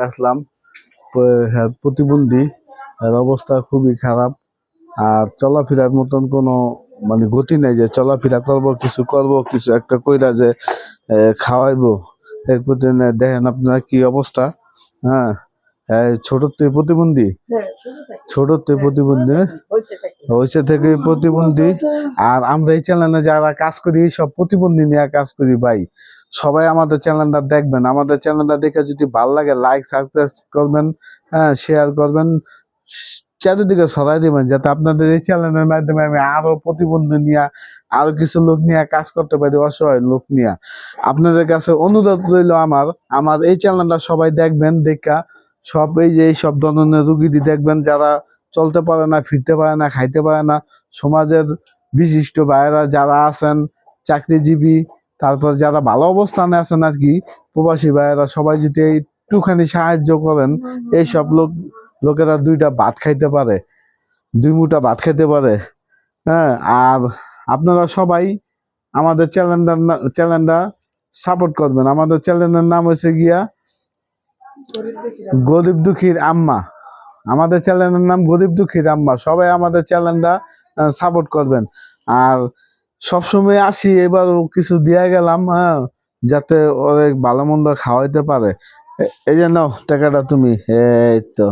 আসলাম। হ্যাঁ, প্রতিবন্ধী, এর অবস্থা খুবই খারাপ। আর চলাফেরার মতন কোনো মানে গতি নাই যে চলাফেরা কিছু একটা কইরা যে খাওয়াইবো এর প্রতি দেখেন আপনারা কি অবস্থা। হ্যাঁ, ছোট থেকে প্রতিবন্ধী, ছোট থেকে প্রতিবন্ধী হয়েছে থেকে প্রতিবন্ধী। আর আমরা এই চ্যানেলে যারা কাজ করি সব প্রতিবন্ধী নিয়ে কাজ করি ভাই। সবাই আমাদের চ্যানেলটা দেখবেন, আমাদের চ্যানেলটা দেখে যদি ভালো লাগে লাইক সাবস্ক্রাইব করবেন, হ্যাঁ শেয়ার করবেন, চারিদিকে ছড়াই দিবেন, যাতে আপনাদের এই চ্যানেলের মাধ্যমে আমি আরো প্রতিবন্ধী নিয়ে আরো কিছু লোক নিয়ে কাজ করতে পারি, অসহায় লোক নিয়ে। আপনাদের কাছে অনুরোধ রইল আমার আমার এই চ্যানেলটা সবাই দেখবেন, দেখা সব এই সব ধরনের রুগীটি দেখবেন যারা চলতে পারে না, ফিরতে পারে না, খাইতে পারে না। সমাজের বিশিষ্ট ভাইয়েরা যারা আছেন, চাকরিজীবী, তারপর যারা ভালো অবস্থানে আছেন আর কি, প্রবাসী ভাইয়েরা, সবাই যদি একটুখানি সাহায্য করেন, এইসব লোকেরা দুইটা ভাত খাইতে পারে, দুই মুঠা ভাত খাইতে পারে। হ্যাঁ, আর আপনারা সবাই আমাদের চ্যানেলটা সাপোর্ট করবেন। আমাদের চ্যানেলের নাম হচ্ছে গিয়া গরিব দুঃখীর আম্মা। আমাদের চ্যানেলের নাম গরিব দুঃখীর আম্মা। সবাই আমাদের চ্যানেলটা সাপোর্ট করবেন। আর সবসময় আসি, এবারও কিছু দিয়া গেলাম, হ্যাঁ, যাতে ওদের ভালো মন্দ খাওয়াইতে পারে। এই যে নাও টাকাটা তুমি, এই তো।